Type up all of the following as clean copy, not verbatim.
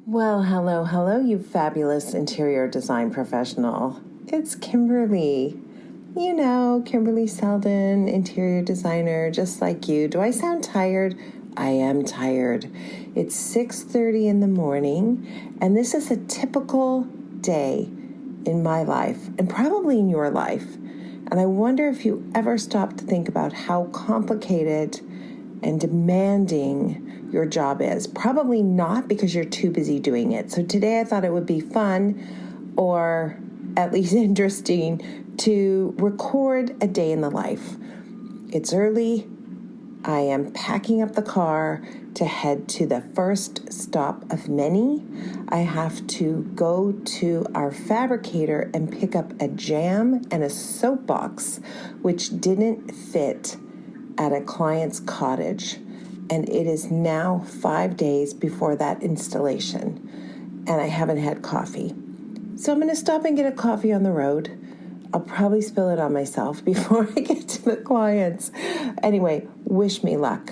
Well, hello, you fabulous interior design professional. It's Kimberly. You know, Kimberley Seldon, interior designer, just like you. Do I sound tired? I am tired. It's 6:30 in the morning, and this is a typical day in my life, and probably in your life. And I wonder if you ever stop to think about how complicated and demanding your job is. Probably not, because you're too busy doing it. So today I thought it would be fun, or at least interesting, to record a day in the life. It's early. I am packing up the car to head to the first stop of many. I have to go to our fabricator and pick up a jam and a soapbox, which didn't fit at a client's cottage. And it is now 5 days before that installation, and I haven't had coffee. So I'm going to stop and get a coffee on the road. I'll probably spill it on myself before I get to the clients. Anyway, wish me luck.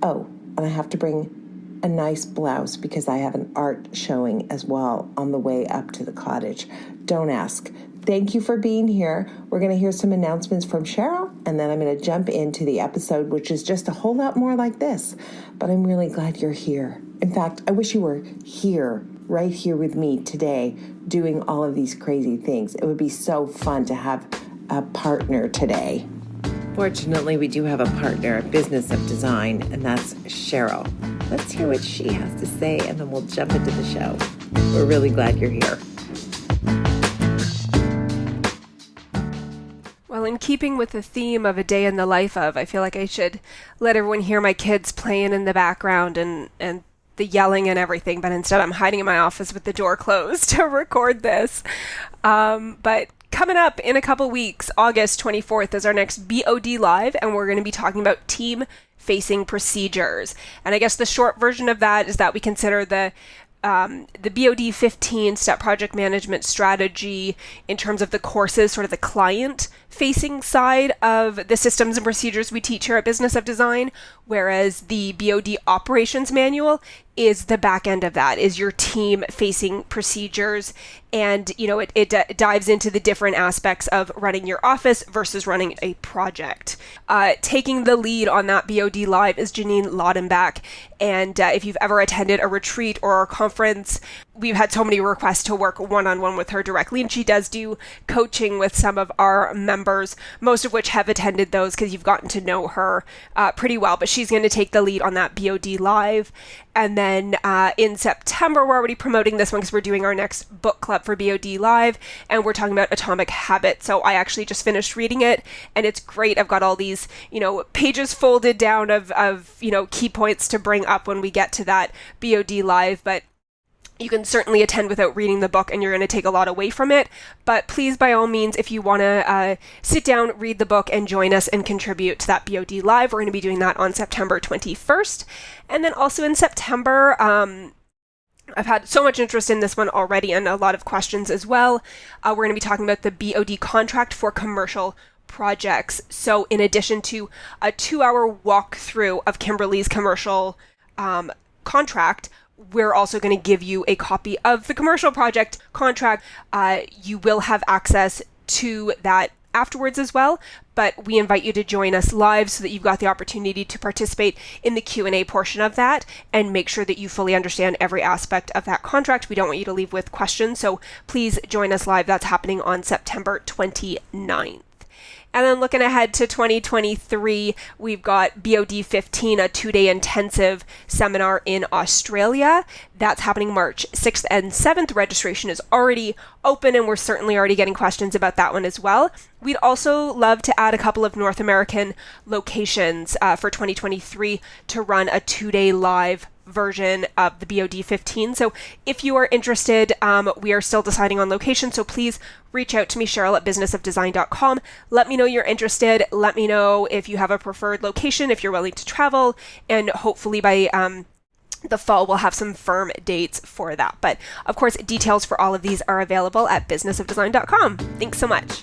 Oh, and I have to bring a nice blouse because I have an art showing as well on the way up to the cottage. Don't ask. Thank you for being here. We're going to hear some announcements from Cheryl, and then I'm going to jump into the episode, which is just a whole lot more like this. But I'm really glad you're here. In fact, I wish you were here, right here with me today, doing all of these crazy things. It would be so fun to have a partner today. Fortunately, we do have a partner, a Business of Design, and that's Cheryl. Let's hear what she has to say, and then we'll jump into the show. We're really glad you're here. Well, in keeping with the theme of a day in the life of, I feel like I should let everyone hear my kids playing in the background and the yelling and everything, but instead I'm hiding in my office with the door closed to record this. But coming up in a couple weeks, August 24th is our next BOD Live, and we're going to be talking about team-facing procedures. And I guess the short version of that is that we consider the BOD 15 step project management strategy in terms of the courses, sort of the client-facing side of the systems and procedures we teach here at Business of Design, whereas the BOD operations manual is the back end of that, is your team-facing procedures. And, you know, it dives into the different aspects of running your office versus running a project. Taking the lead on that BOD Live is Janine Laudenbach. And if you've ever attended a retreat or a conference, we've had so many requests to work one-on-one with her directly. And she does do coaching with some of our members, most of which have attended those because you've gotten to know her pretty well. But she's going to take the lead on that BOD Live. And then in September, we're already promoting this one because we're doing our next book club for BOD Live, and we're talking about Atomic Habits. So I actually just finished reading it, and it's great. I've got all these, pages folded down of key points to bring up when we get to that BOD Live, but you can certainly attend without reading the book, and you're going to take a lot away from it. But please, by all means, if you want to sit down, read the book, and join us and contribute to that BOD Live, we're going to be doing that on September 21st. And then also in September, I've had so much interest in this one already and a lot of questions as well. We're going to be talking about the BOD contract for commercial projects. So in addition to a 2-hour walkthrough of Kimberley's commercial contract, we're also going to give you a copy of the commercial project contract. You will have access to that afterwards as well, but we invite you to join us live so that you've got the opportunity to participate in the Q&A portion of that and make sure that you fully understand every aspect of that contract. We don't want you to leave with questions, so please join us live. That's happening on September 29th. And then looking ahead to 2023, we've got BOD 15, a 2-day intensive seminar in Australia. That's happening March 6th and 7th. Registration is already open, and we're certainly already getting questions about that one as well. We'd also love to add a couple of North American locations for 2023 to run a 2-day live version of the BOD 15. So if you are interested, we are still deciding on location. So please reach out to me, Cheryl, at businessofdesign.com. Let me know you're interested. Let me know if you have a preferred location, if you're willing to travel, and hopefully by the fall we'll have some firm dates for that. But of course, details for all of these are available at businessofdesign.com. Thanks so much.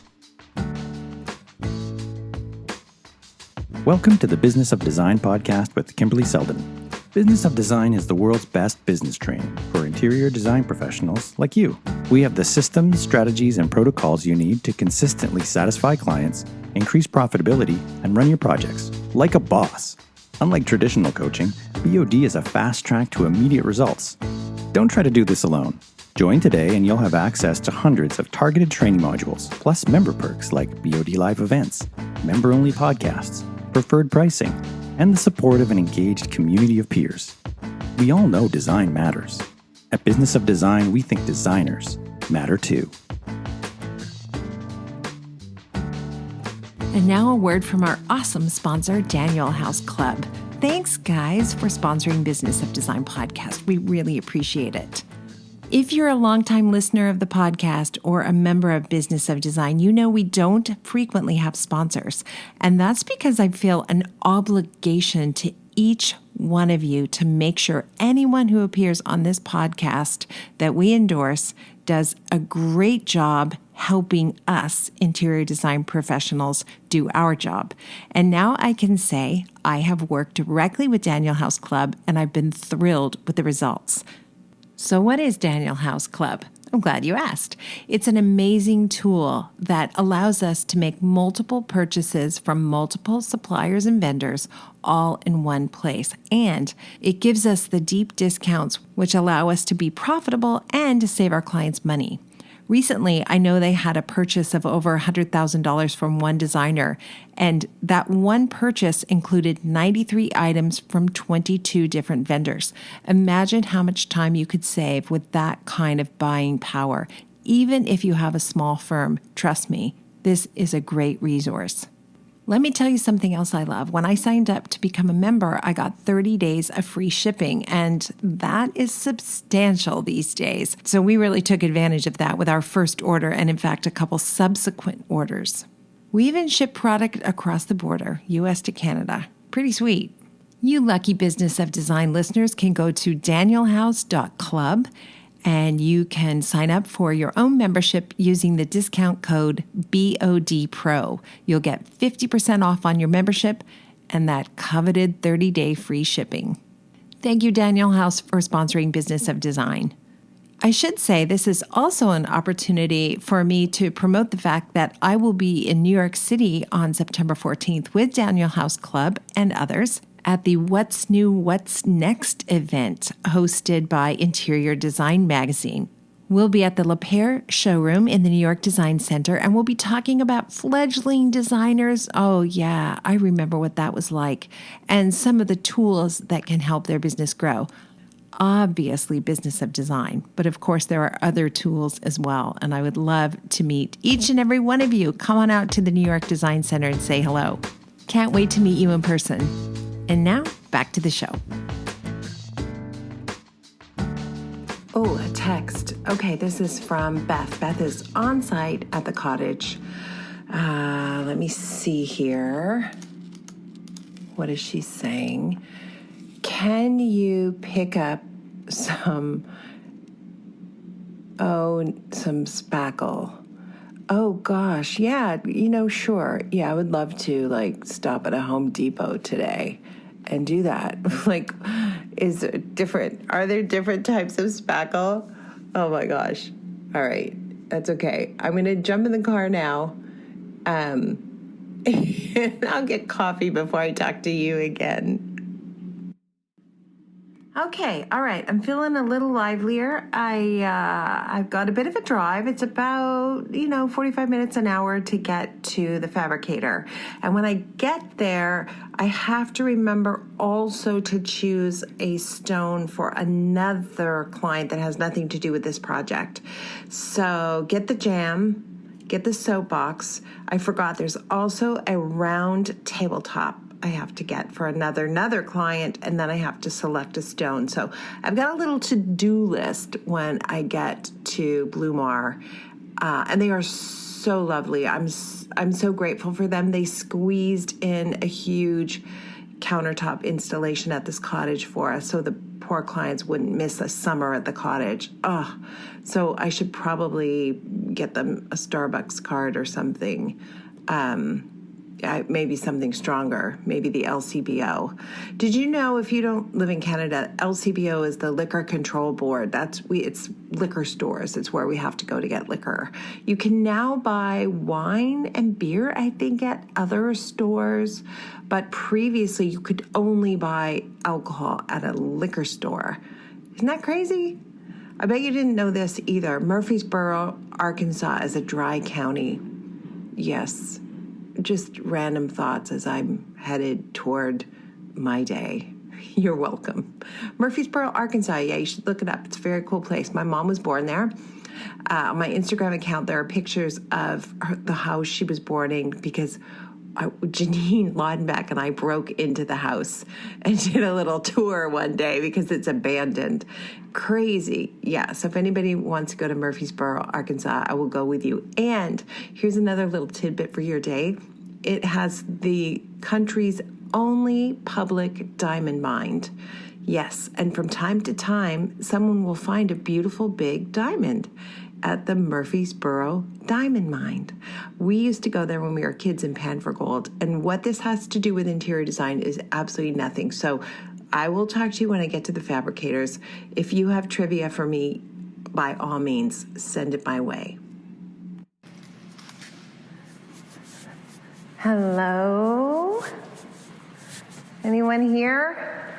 Welcome to the Business of Design podcast with Kimberley Seldon. Business of Design is the world's best business training for interior design professionals like you. We have the systems, strategies, and protocols you need to consistently satisfy clients, increase profitability, and run your projects like a boss. Unlike traditional coaching, BOD is a fast track to immediate results. Don't try to do this alone. Join today and you'll have access to hundreds of targeted training modules, plus member perks like BOD Live events, member-only podcasts, preferred pricing, and the support of an engaged community of peers. We all know design matters. At Business of Design, we think designers matter too. And now a word from our awesome sponsor, Daniel House Club. Thanks, guys, for sponsoring Business of Design podcast. We really appreciate it. If you're a longtime listener of the podcast or a member of Business of Design, you know we don't frequently have sponsors. And that's because I feel an obligation to each one of you to make sure anyone who appears on this podcast that we endorse does a great job helping us interior design professionals do our job. And now I can say I have worked directly with Daniel House Club and I've been thrilled with the results. So what is Daniel House Club? I'm glad you asked. It's an amazing tool that allows us to make multiple purchases from multiple suppliers and vendors all in one place. And it gives us the deep discounts which allow us to be profitable and to save our clients money. Recently, I know they had a purchase of over $100,000 from one designer, and that one purchase included 93 items from 22 different vendors. Imagine how much time you could save with that kind of buying power. Even if you have a small firm, trust me, this is a great resource. Let me tell you something else I love. When I signed up to become a member, I got 30 days of free shipping, and that is substantial these days. So we really took advantage of that with our first order and, in fact, a couple subsequent orders. We even ship product across the border, U.S. to Canada. Pretty sweet. You lucky Business of Design listeners can go to danielhouse.club and you can sign up for your own membership using the discount code BODPRO. You'll get 50% off on your membership and that coveted 30-day free shipping. Thank you, Daniel House, for sponsoring Business of Design. I should say this is also an opportunity for me to promote the fact that I will be in New York City on September 14th with Daniel House Club and others at the What's New, What's Next event hosted by Interior Design Magazine. We'll be at the Le Pair showroom in the New York Design Center, and we'll be talking about fledgling designers. Oh yeah, I remember what that was like, and some of the tools that can help their business grow. Obviously, Business of Design, but of course there are other tools as well, and I would love to meet each and every one of you. Come on out to the New York Design Center and say hello. Can't wait to meet you in person. And now, back to the show. Oh, a text. Okay, this is from Beth. Beth is on site at the cottage. Let me see here. What is she saying? Can you pick up some spackle? Oh gosh, yeah, sure. Yeah, I would love to stop at a Home Depot today and do that. Are there different types of spackle? Oh my gosh. All right, that's okay. I'm going to jump in the car now. And I'll get coffee before I talk to you again. Okay, all right. I'm feeling a little livelier. I've got a bit of a drive. It's about, 45 minutes an hour to get to the fabricator. And when I get there, I have to remember also to choose a stone for another client that has nothing to do with this project. So get the jam, get the soapbox. I forgot there's also a round tabletop I have to get for another client, and then I have to select a stone. So I've got a little to-do list when I get to Blue Mar, and they are so lovely. I'm so grateful for them. They squeezed in a huge countertop installation at this cottage for us, so the poor clients wouldn't miss a summer at the cottage. So I should probably get them a Starbucks card or something. maybe something stronger, maybe the LCBO. Did you know, if you don't live in Canada, LCBO is the Liquor Control Board. It's liquor stores. It's where we have to go to get liquor. You can now buy wine and beer, I think, at other stores, but previously you could only buy alcohol at a liquor store. Isn't that crazy? I bet you didn't know this either. Murfreesboro, Arkansas is a dry county. Yes. Just random thoughts as I'm headed toward my day. You're welcome. Murfreesboro, Arkansas. Yeah, you should look it up. It's a very cool place. My mom was born there. On my Instagram account, there are pictures of the house she was born in, because Janine Laudenbeck and I broke into the house and did a little tour one day because it's abandoned. Crazy. Yeah. So if anybody wants to go to Murfreesboro, Arkansas, I will go with you. And here's another little tidbit for your day. It has the country's only public diamond mine. Yes. And from time to time, someone will find a beautiful big diamond at the Murfreesboro Diamond Mine. We used to go there when we were kids and pan for gold. And what this has to do with interior design is absolutely nothing. So I will talk to you when I get to the fabricators. If you have trivia for me, by all means, send it my way. Hello? Anyone here?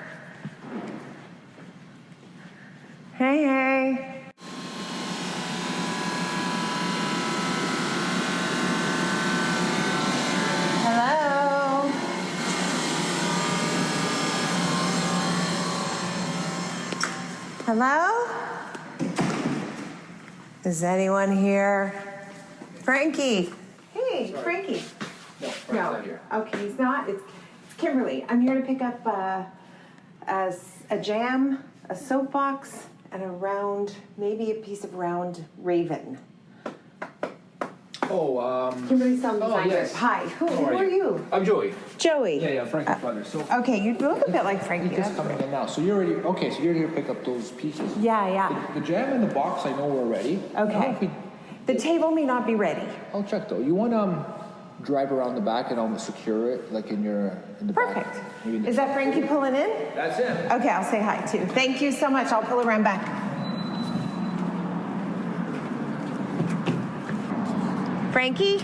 Hey. Hello? Hello? Is anyone here? Frankie. Hey, sorry. Frankie. No, Frank's not here. Okay, he's not. It's Kimberly. I'm here to pick up a jam, a soapbox, and maybe a piece of round raven. Kimberley Seldon. Yes. Hi. Who are you? I'm Joey. Joey. Yeah, Frank's brother. So okay, you look a bit like Frankie. he's just coming in now. So you're already okay. So you're here to pick up those pieces. Yeah. The jam and the box, I know we're ready. Okay. The table may not be ready. I'll check though. You want to drive around the back and almost secure it, like in the Perfect. back. Maybe Is that Frankie pulling in? That's him. Okay, I'll say hi too. Thank you so much. I'll pull around back. Frankie?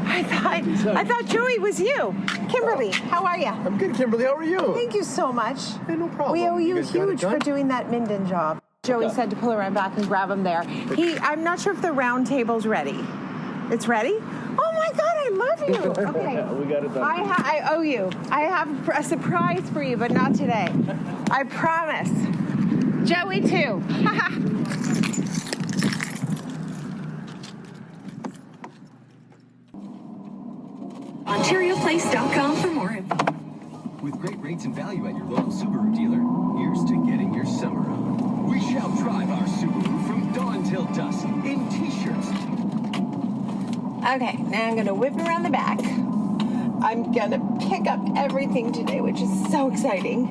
I thought Joey was you. Kimberly, how are you? I'm good, Kimberly. How are you? Thank you so much. Hey, no problem. We owe you guys got it huge done? for doing that Minden job. Joey said to pull around back and grab him there. I'm not sure if the round table's ready. It's ready? Oh my God, I love you. Okay. We got it done. I owe you. I have a surprise for you, but not today. I promise. Joey too. OntarioPlace.com for more info. With great rates and value at your local Subaru dealer, here's to getting your summer on. We shall drive our Subaru from dawn till dusk in t-shirts. Okay, now I'm going to whip around the back. I'm going to pick up everything today, which is so exciting.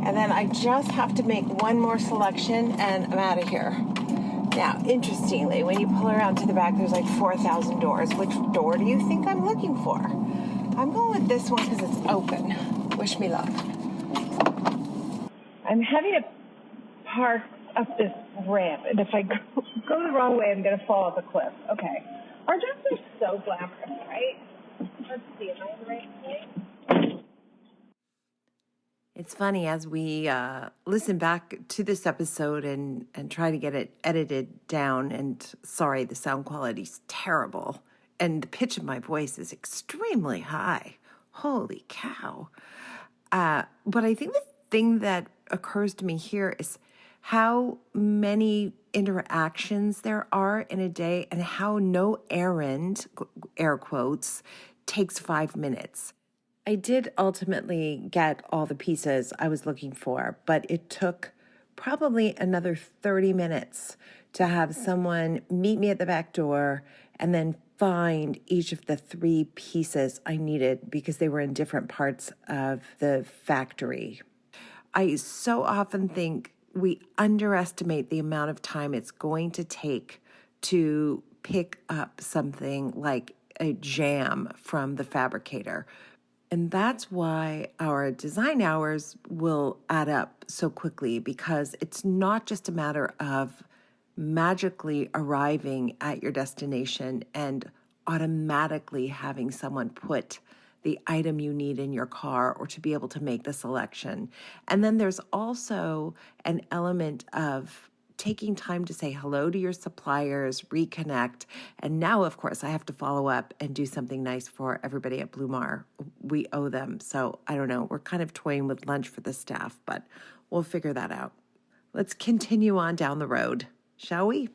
And then I just have to make one more selection and I'm out of here. Now, interestingly, when you pull around to the back, there's like 4,000 doors. Which door do you think I'm looking for? I'm going with this one because it's open. Wish me luck. I'm having to park up this ramp, and if I go the wrong way, I'm going to fall off a cliff. Okay. Our jobs are so glamorous, right? Let's see, am I in the right place? It's funny, as we listen back to this episode and try to get it edited down, and sorry, the sound quality's terrible, and the pitch of my voice is extremely high. Holy cow. But I think the thing that occurs to me here is how many interactions there are in a day and how no errand, air quotes, takes 5 minutes. I did ultimately get all the pieces I was looking for, but it took probably another 30 minutes to have someone meet me at the back door and then find each of the 3 pieces I needed because they were in different parts of the factory. I so often think we underestimate the amount of time it's going to take to pick up something like a jam from the fabricator. And that's why our design hours will add up so quickly, because it's not just a matter of magically arriving at your destination and automatically having someone put the item you need in your car or to be able to make the selection. And then there's also an element of taking time to say hello to your suppliers, reconnect. And now, of course, I have to follow up and do something nice for everybody at Blumar. We owe them. So I don't know. We're kind of toying with lunch for the staff, but we'll figure that out. Let's continue on down the road, shall we?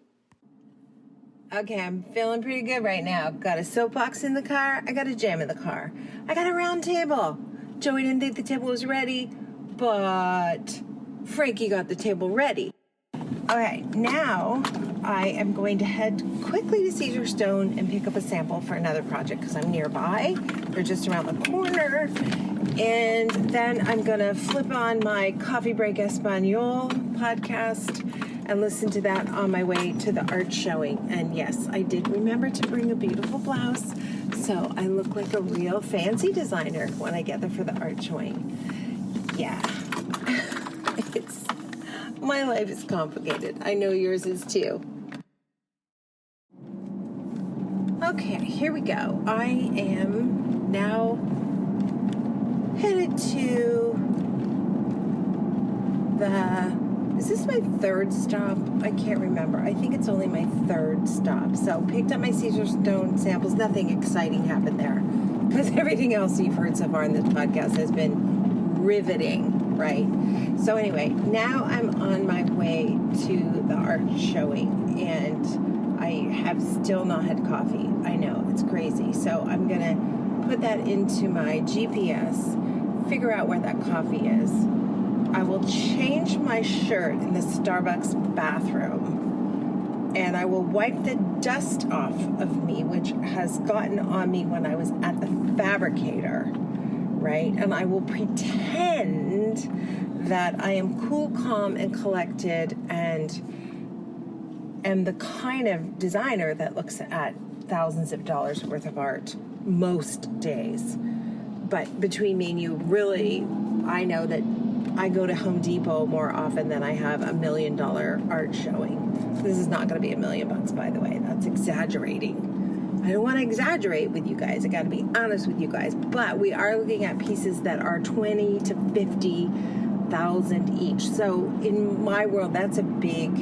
Okay, I'm feeling pretty good right now. Got a soapbox in the car. I got a jam in the car. I got a round table. Joey didn't think the table was ready, but Frankie got the table ready. Okay, now I am going to head quickly to Caesarstone and pick up a sample for another project because I'm nearby. They're just around the corner. And then I'm going to flip on my Coffee Break Espanol podcast and listen to that on my way to the art showing. And yes, I did remember to bring a beautiful blouse, so I look like a real fancy designer when I get there for the art showing. Yeah. My life is complicated. I know yours is too. Okay, here we go. I am now headed to is this my third stop? I can't remember. I think it's only my third stop. So picked up my Caesarstone samples. Nothing exciting happened there because everything else you've heard so far in this podcast has been riveting, right? So anyway, now I'm on my way to the art showing and I have still not had coffee. I know, it's crazy. So I'm going to put that into my GPS, figure out where that coffee is. I will change my shirt in the Starbucks bathroom and I will wipe the dust off of me, which has gotten on me when I was at the fabricator, right? And I will pretend that I am cool, calm, and collected and am the kind of designer that looks at thousands of dollars worth of art most days. But between me and you, really, I know that I go to Home Depot more often than I have $1 million art showing. This is not going to be $1 million, by the way. That's exaggerating. I don't want to exaggerate with you guys. I got to be honest with you guys. But we are looking at pieces that are 20 to 50,000 each. So in my world, that's a big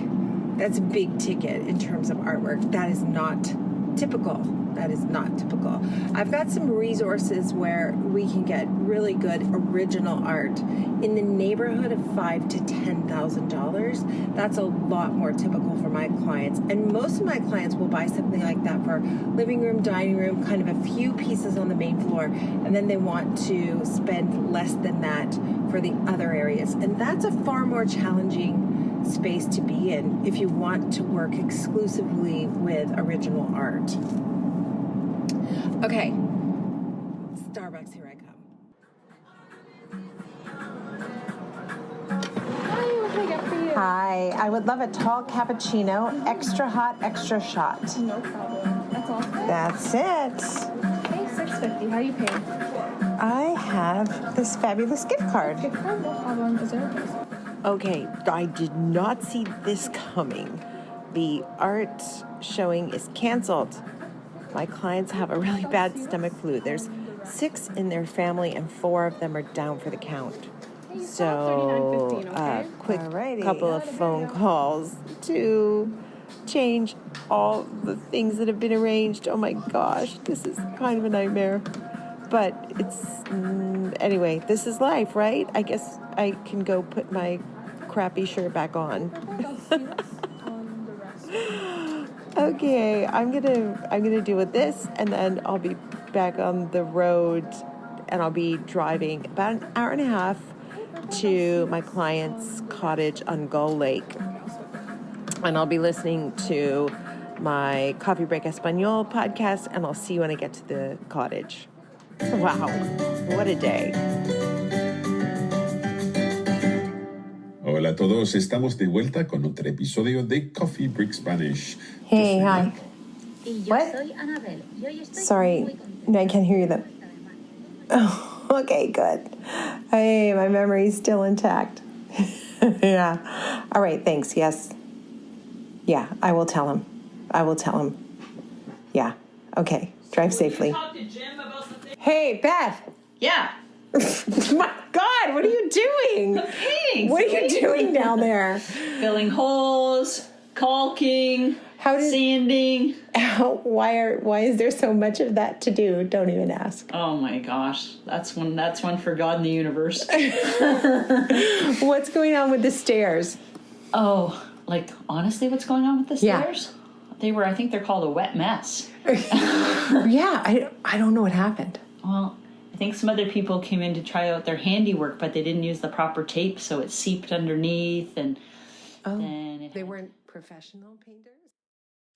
ticket in terms of artwork. That is not typical. That is not typical. I've got some resources where we can get really good original art in the neighborhood of $5,000 to $10,000. That's a lot more typical for my clients. And most of my clients will buy something like that for living room, dining room, kind of a few pieces on the main floor, and then they want to spend less than that for the other areas. And that's a far more challenging space to be in if you want to work exclusively with original art. Okay, Starbucks, here I come. Hi, what can I get for you? Hi, I would love a tall cappuccino, extra hot, extra shot. No problem. That's all. That's it. Okay, $6.50. How are you paying? I have this fabulous gift card. Gift card, no problem. Is there a place? Okay, I did not see this coming. The art showing is canceled. My clients have a really bad stomach flu. There's 6 in their family and 4 of them are down for the count. So, quick couple of phone calls to change all the things that have been arranged. Oh my gosh, this is kind of a nightmare. But it's, anyway, this is life, right? I guess I can go put my crappy shirt back on. Okay, I'm gonna deal with this, and then I'll be back on the road, and I'll be driving about an hour and a half to my client's cottage on Gull Lake, and I'll be listening to my Coffee Break Espanol podcast, and I'll see you when I get to the cottage. Wow, what a day. Hola a todos, estamos de vuelta con otro episodio de Coffee Break Spanish. Hey, hi. What? Sorry, no, I can't hear you. Oh, okay, good. Hey, my memory's still intact. Yeah. All right, thanks. Yes. Yeah, I will tell him. Yeah. Okay. Drive safely. Hey, Beth. Yeah. My God, what are you doing? Thanks. What are you doing down there? Filling holes, caulking, sanding. Why is there so much of that to do? Don't even ask. Oh my gosh, that's one for God in the universe. What's going on with the stairs? Oh, like honestly, what's going on with the stairs? Yeah. I think they're called a wet mess. Yeah, I don't know what happened. Well, I think some other people came in to try out their handiwork, but they didn't use the proper tape, so it seeped underneath, and then they weren't professional painters?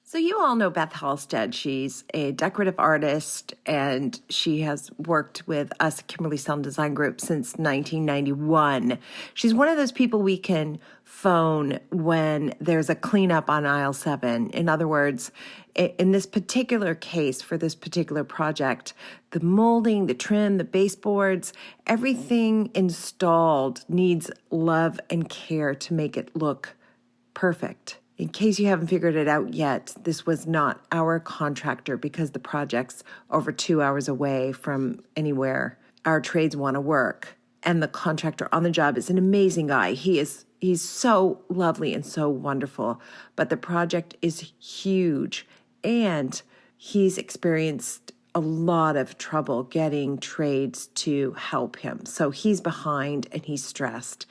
So you all know Beth Halstead. She's a decorative artist, and she has worked with us at Kimberley Seldon Design Group since 1991. She's one of those people we can phone when there's a cleanup on aisle 7. In other words, in this particular case, for this particular project, the molding, the trim, the baseboards, everything installed needs love and care to make it look perfect. In case you haven't figured it out yet, this was not our contractor because the project's over 2 hours away from anywhere our trades want to work. And the contractor on the job is an amazing guy. He's so lovely and so wonderful. But the project is huge, and he's experienced a lot of trouble getting trades to help him. So he's behind and he's stressed.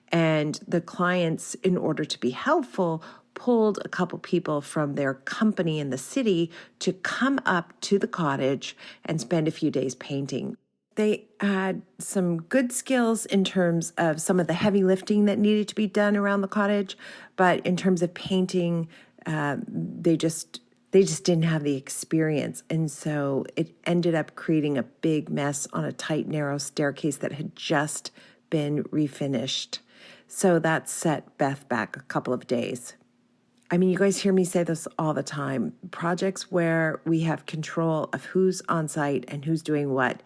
And the clients, in order to be helpful, pulled a couple people from their company in the city to come up to the cottage and spend a few days painting. They had some good skills in terms of some of the heavy lifting that needed to be done around the cottage, but in terms of painting, they just didn't have the experience. And so it ended up creating a big mess on a tight, narrow staircase that had just been refinished. So that set Beth back a couple of days. I mean, you guys hear me say this all the time. Projects where we have control of who's on site and who's doing what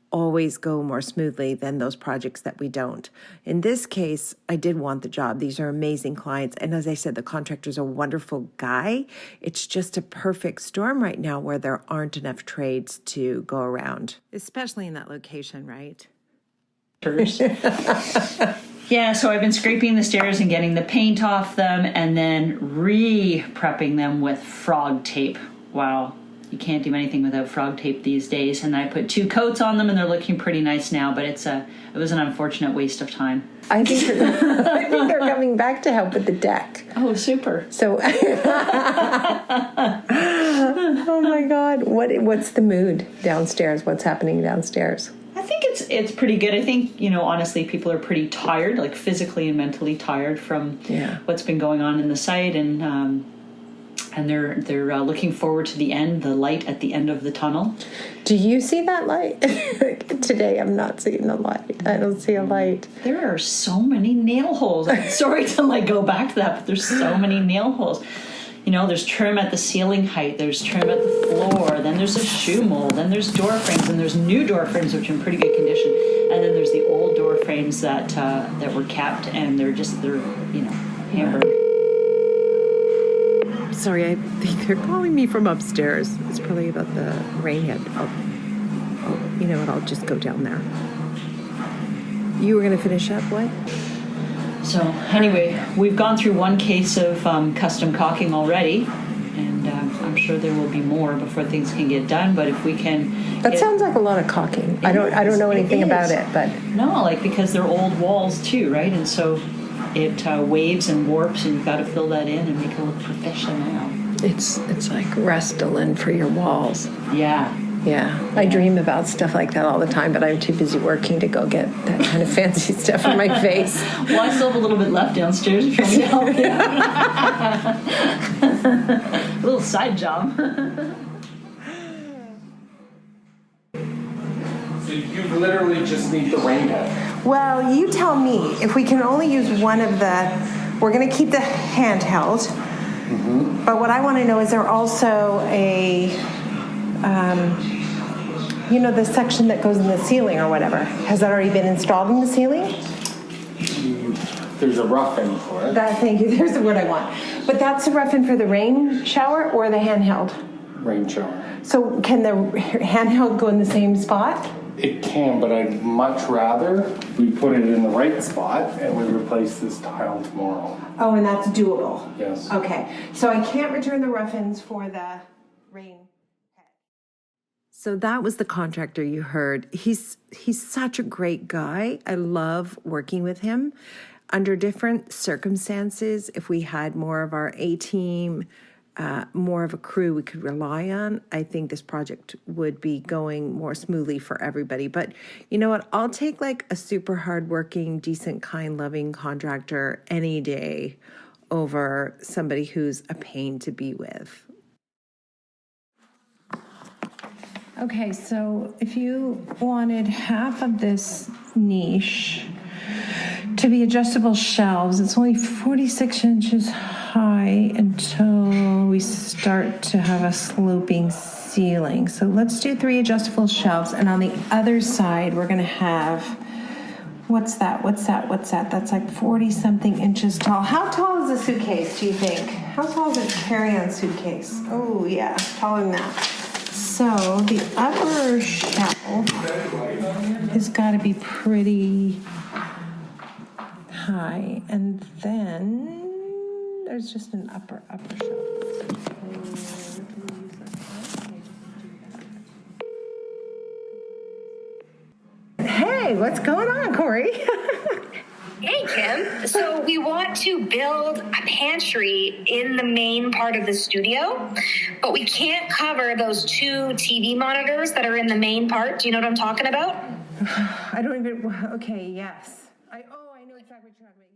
always go more smoothly than those projects that we don't. In this case, I did want the job. These are amazing clients. And as I said, the contractor's a wonderful guy. It's just a perfect storm right now where there aren't enough trades to go around, especially in that location, right? Yeah, so I've been scraping the stairs and getting the paint off them and then re-prepping them with frog tape. Wow, you can't do anything without frog tape these days. And I put 2 coats on them and they're looking pretty nice now, but it was an unfortunate waste of time. I think they're coming back to help with the deck. Oh, super. So, oh my God, what's the mood downstairs? What's happening downstairs? I think it's pretty good. I think, honestly, people are pretty tired, like physically and mentally tired from what's been going on in the site, and they're looking forward to the light at the end of the tunnel. Do you see that light? Today I'm not seeing the light. I don't see a light. There are so many nail holes. I'm sorry to go back to that, but there's so many nail holes. There's trim at the ceiling height, there's trim at the floor, then there's a shoe mold, then there's door frames, and there's new door frames which are in pretty good condition, and then there's the old door frames that were kept, and they're hammered. Sorry, I think they're calling me from upstairs. It's probably about the rain head. You know what, I'll just go down there. You were going to finish up, what? So anyway, we've gone through one case of custom caulking already, and I'm sure there will be more before things can get done. But if we can, that sounds like a lot of caulking. I don't know anything about it, but no, because they're old walls too, right? And so it waves and warps, and you've got to fill that in and make it look professional. It's like Restylane for your walls. Yeah. Yeah, I dream about stuff like that all the time, but I'm too busy working to go get that kind of fancy stuff on my face. Well, I still have a little bit left downstairs if you want me to help you. A little side job. So you literally just need the rainbow. Well, you tell me. If we can only use one of the... We're going to keep the handheld. But what I want to know is there also a, the section that goes in the ceiling or whatever. Has that already been installed in the ceiling? There's a rough-in for it. Thank you. There's the word I want. But that's the rough-in for the rain shower or the handheld? Rain shower. So can the handheld go in the same spot? It can, but I'd much rather we put it in the right spot and we replace this tile tomorrow. Oh, and that's doable? Yes. Okay. So I can't return the rough-ins for the rain. So that was the contractor you heard. He's such a great guy. I love working with him. Under different circumstances, if we had more of our A-team, more of a crew we could rely on, I think this project would be going more smoothly for everybody. But you know what? I'll take like a super hardworking, decent, kind, loving contractor any day over somebody who's a pain to be with. Okay, so if you wanted half of this niche to be adjustable shelves, it's only 46 inches high until we start to have a sloping ceiling. So let's do 3 adjustable shelves, and on the other side we're going to have, what's that? That's like 40 something inches tall. How tall is a suitcase, do you think? How tall is a carry-on suitcase? Oh yeah, taller than that. So the upper shelf has got to be pretty high, and then there's just an upper shelf. Hey, what's going on, Corey? Hey, Kim. So we want to build a pantry in the main part of the studio, but we can't cover those 2 TV monitors that are in the main part. Do you know what I'm talking about? I don't even, okay, yes. I know exactly what you're talking about.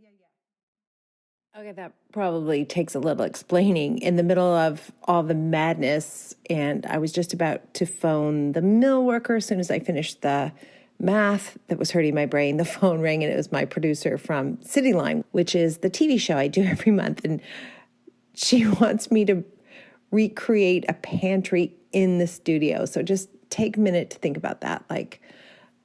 Yeah. Okay, that probably takes a little explaining. In the middle of all the madness, and I was just about to phone the mill worker as soon as I finished the math that was hurting my brain. The phone rang, and it was my producer from Cityline, which is the TV show I do every month. And she wants me to recreate a pantry in the studio. So just take a minute to think about that. Like,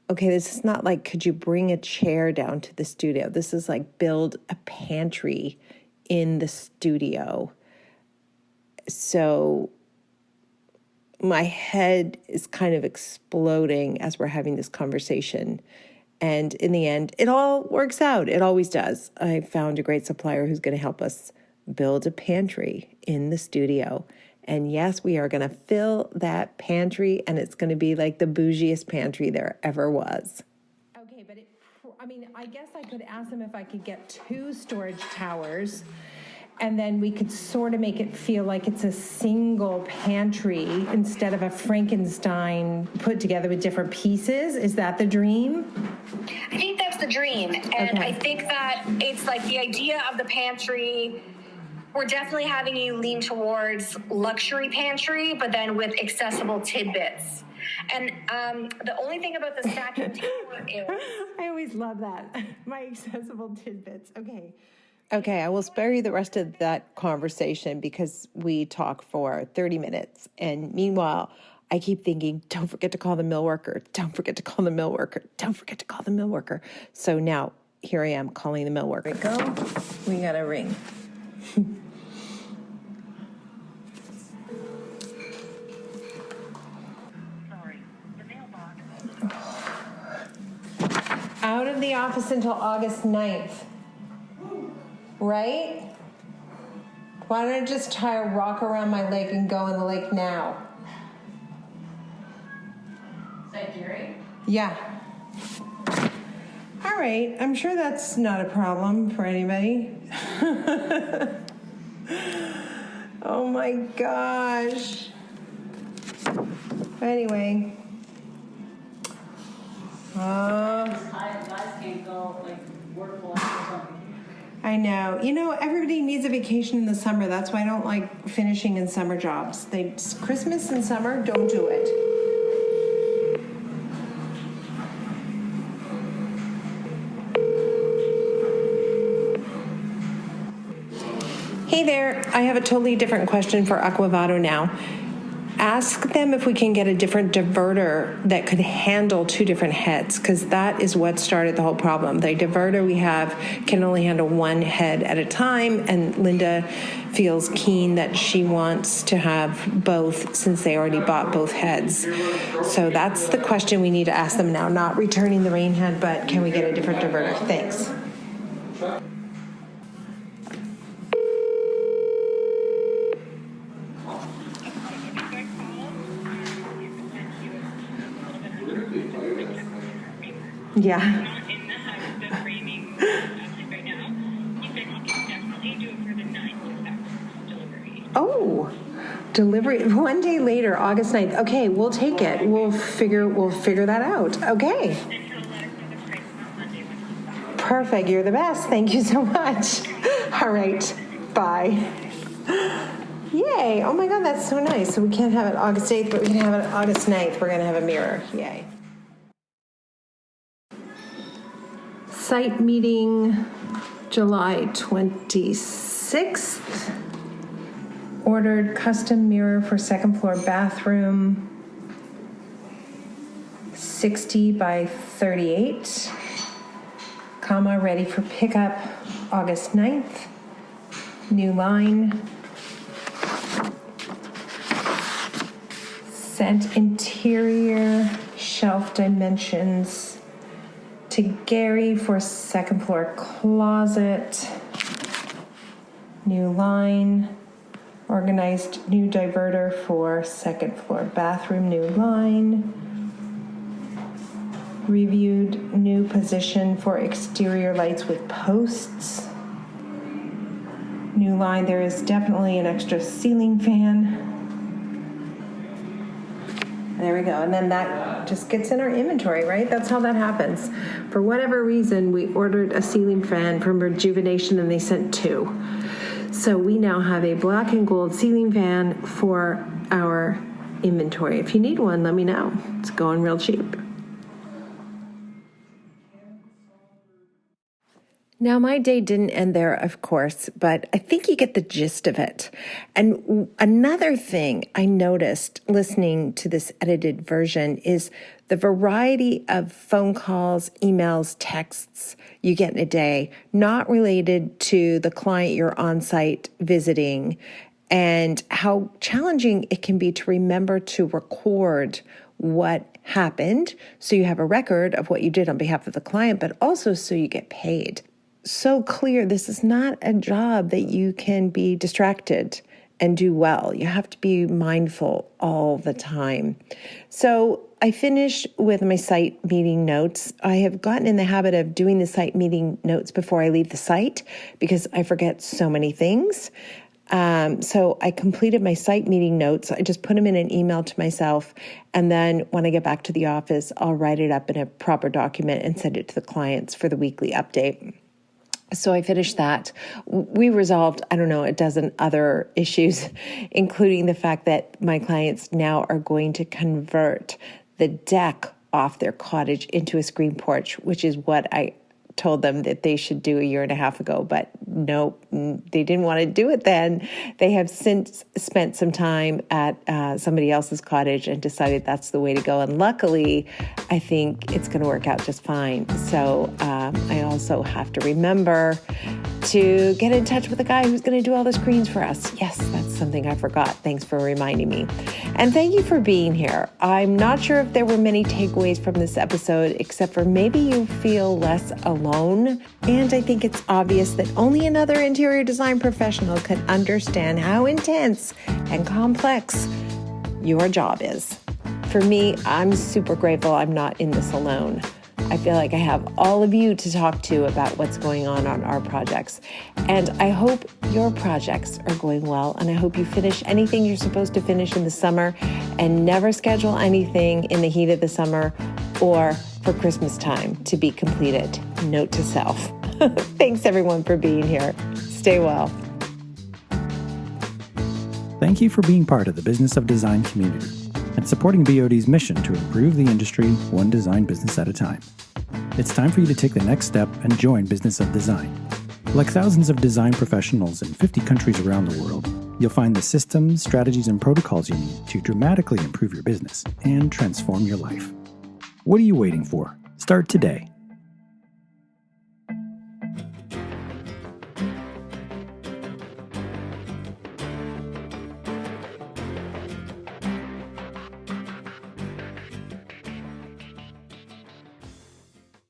okay, this is not like, could you bring a chair down to the studio? This is like build a pantry in the studio. So my head is kind of exploding as we're having this conversation. And in the end, it all works out. It always does. I found a great supplier who's going to help us build a pantry in the studio. And yes, we are going to fill that pantry, and it's going to be like the bougiest pantry there ever was. Okay, but I guess I could ask them if I could get 2 storage towers, and then we could sort of make it feel like it's a single pantry instead of a Frankenstein put together with different pieces. Is that the dream? I think that's the dream. And Okay. I think that it's like the idea of the pantry, we're definitely having you lean towards luxury pantry, but then with accessible tidbits. And the only thing about the stacking tower is... I always love that. My accessible tidbits. Okay, I will spare you the rest of that conversation because we talk for 30 minutes. And meanwhile, I keep thinking, don't forget to call the mill worker. Don't forget to call the mill worker. Don't forget to call the mill worker. So now, here I am calling the mill worker. We got a ring. Out of the office until August 9th. Right? Why don't I just tie a rock around my leg and go in the lake now? Is that Gary? Yeah. All right. I'm sure that's not a problem for anybody. Oh my gosh. Anyway. Guys can't go, like, work or something. I know. You know, everybody needs a vacation in the summer. That's why I don't like finishing in summer jobs. Christmas and summer, don't do it. Hey there, I have a totally different question for Aquavado now. Ask them if we can get a different diverter that could handle 2 different heads, because that is what started the whole problem. The diverter we have can only handle 1 head at a time, and Linda feels keen that she wants to have both since they already bought both heads. So that's the question we need to ask them now, not returning the rain head, but can we get a different diverter? Thanks. Yeah. Oh, delivery 1 day later, August 9th. Okay, we'll take it. We'll figure that out. Okay. Perfect. You're the best. Thank you so much. All right. Bye. Yay. Oh my God, that's so nice. So we can't have it August 8th, but we can have it August 9th. We're going to have a mirror. Yay. Site meeting July 26th. Ordered custom mirror for second floor bathroom, 60 by 38, comma, ready for pickup August 9th. New line. Sent interior shelf dimensions to Gary for second floor closet. New line. Organized new diverter for second floor bathroom, new line. Reviewed new position for exterior lights with posts. New line, there is definitely an extra ceiling fan. There we go. And then that just gets in our inventory, right? That's how that happens. For whatever reason, we ordered a ceiling fan from Rejuvenation and they sent 2. So we now have a black and gold ceiling fan for our inventory. If you need one, let me know. It's going real cheap. Now, my day didn't end there, of course, but I think you get the gist of it. And another thing I noticed listening to this edited version is the variety of phone calls, emails, texts you get in a day, not related to the client you're on site visiting, and how challenging it can be to remember to record what happened so you have a record of what you did on behalf of the client, but also so you get paid. So clear, this is not a job that you can be distracted and do well. You have to be mindful all the time. So I finished with my site meeting notes. I have gotten in the habit of doing the site meeting notes before I leave the site because I forget so many things. So I completed my site meeting notes. I just put them in an email to myself. And then when I get back to the office, I'll write it up in a proper document and send it to the clients for the weekly update. So I finished that. We resolved, a dozen other issues, including the fact that my clients now are going to convert the deck off their cottage into a screen porch, which is what I told them that they should do a year and a half ago, but nope, they didn't want to do it then. They have since spent some time at somebody else's cottage and decided that's the way to go. And luckily, I think it's going to work out just fine. So I also have to remember to get in touch with the guy who's going to do all the screens for us. Yes, that's something I forgot. Thanks for reminding me. And thank you for being here. I'm not sure if there were many takeaways from this episode, except for maybe you feel less alone. And I think it's obvious that only another interior design professional can understand how intense and complex your job is. For me, I'm super grateful I'm not in this alone. I feel like I have all of you to talk to about what's going on our projects. And I hope your projects are going well. And I hope you finish anything you're supposed to finish in the summer and never schedule anything in the heat of the summer or for Christmas time to be completed. Note to self. Thanks everyone for being here. Stay well. Thank you for being part of the Business of Design community and supporting BOD's mission to improve the industry one design business at a time. It's time for you to take the next step and join Business of Design. Like thousands of design professionals in 50 countries around the world, you'll find the systems, strategies, and protocols you need to dramatically improve your business and transform your life. What are you waiting for? Start today.